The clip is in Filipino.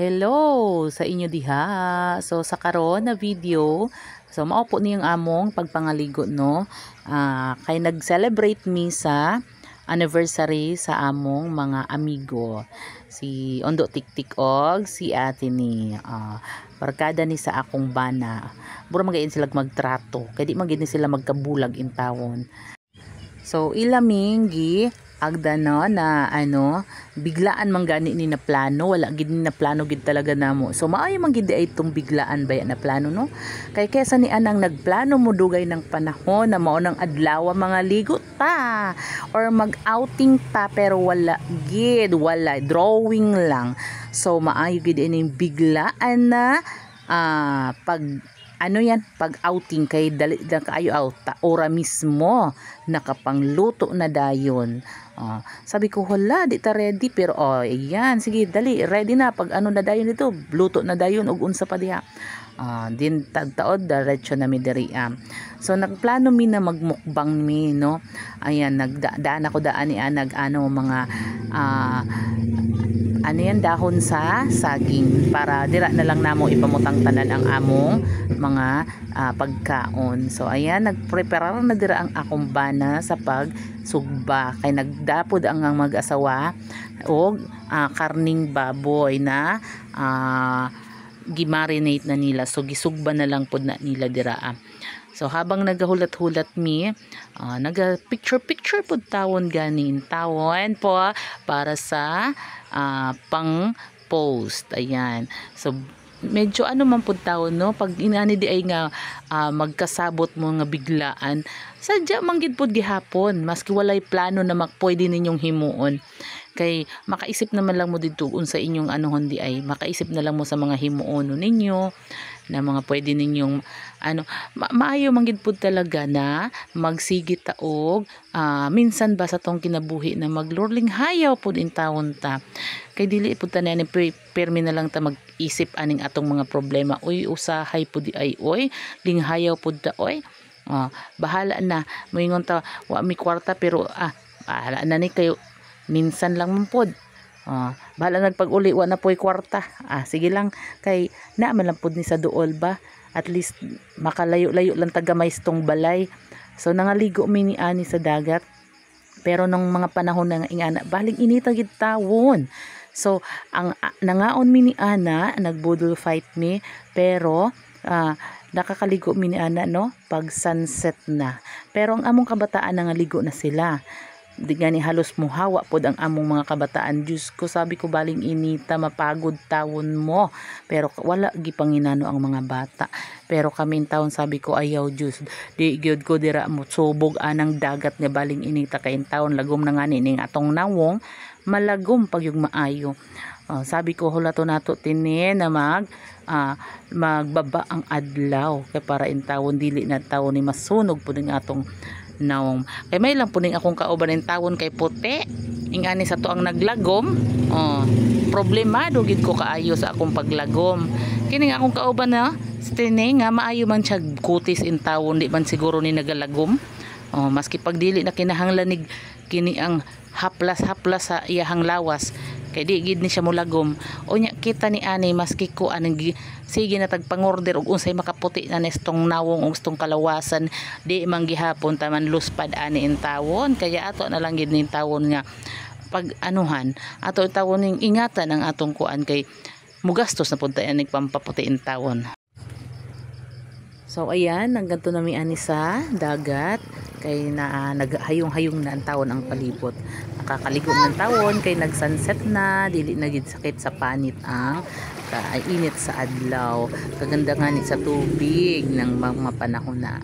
Hello sa inyo diha. So sa karon na video, so mao po niyang among pagpangaligo no. Kay nag-celebrate mi sa anniversary sa among mga amigo. Si Ondo Tiktik og si ate ni barkada ni sa akong bana. Bura magayon sila magtrato. Kay di man gid ni sila magkabulag in tawon. So ilaming gi agda no na biglaan man gani ni na plano, wala gid ni na plano gid talaga namo. So maayo man gid ay itong biglaan baya na plano no. Kay kesa ni anang nagplano mo dugay ng panahon na mao nang adlaw mga ligo ta or mag-outing ta pero wala gid, wala drawing lang. So maayo gid ining biglaan na pag pag outing kay dali na kaayo out ora mismo nakapangluto na dayon. Sabi ko hala di ta ready pero ayan sige dali ready na pag na dayon dito luto na dayon og unsa pa diha. Din tagtaod diretso na mi diri. So nagplano mi na magmukbang mi no. Ayan nagdaan ako daan ni mga dahon sa saging para dira na lang namo ipamutang tanan ang among mga pagkaon. So ayan nagprepare na dira ang akong bana sa pagsugba kay nagdapod ang mag-asawa og karning baboy na gimarinate na nila. So gisugba na lang pud na nila dira. So habang nagahulat-hulat mi, naga-picture pud tawon ganin. Tawon po para sa pang post. Ayan. So medyo man pud tawon no pag inani di ay nga magkasabot mo nga biglaan. Sadya manggid pud gihapon maski walay plano na pwede ninyong himuon. Kay makaisip naman lang mo dito sa inyong di ay makaisip na lang mo sa mga himuon ninyo na mga pwede ninyong maayo manggid pud talaga na magsigit taog minsan ba sa tong kinabuhi na maglurling hayaw pud in tawon ta kay dili pud ta ni permi na lang ta mag-isip aning atong mga problema uy usahay pud di ay oy linghayaw pud ta oy bahala na moingon ta wa mi kwarta pero bahala na ni kayo minsan lang man pod. Bahala nagpag-uli wa na po'y kwarta. Sige lang kay man lang pod ni sa duol ba. At least makalayo-layo lang tagamay tong balay. So nangaligo mi ni ani sa dagat. Pero nung mga panahon na ingana baling inita gid tawon. So ang nangaon mi ni ana nagbudol fight mi pero nakakaligo mi ni ana no pag sunset na. Pero ang among kabataan nangaligo na sila. Di gani halos muhawa pod ang among mga kabataan. Diyos ko sabi ko baling inita mapagod tawon mo pero wala gipanginano ang mga bata pero kami taon sabi ko ayaw Diyos di gyud ko dira mo subog anang dagat nga baling inita kay taon lagom na ngani ning atong nawong malagom pag yung maayo. Sabi ko hulato nato tini na magbaba ang adlaw kay para in tawon dili na tawon ni masunog pud ang atong nawong. Kay may lang puning akong kauban ng tawon kay puti ingani sa to ang naglagom problemado gid ko kaayo sa akong paglagom kini nga akong kauban na stene nga maayo man siya kutis in tawon di man siguro ni nagalagom maski pag dili na kinahanglanig kini ang haplas sa iyahang lawas kay di gid ni siya mulagom unya kita ni ani maski ko sige na tagpangorder og unsay makaputi na nestong nawong og stong kalawasan di man gihapon taman luspad ani in tawon kaya ato na lang gid ning tawon nga pag ato tawon ning ingatan ang atong kuan kay mugastos na pud tayo ning pampaputi in tawon. So ayan, hanggang to nami ani sa dagat kay naghayong-hayong na ang tawon ang palibot. Nakakaligo ng tawon kay nagsunset na, dili na gid sakit sa panit ang init sa adlaw. Kaganda nga ni sa tubig ng mga panahon na.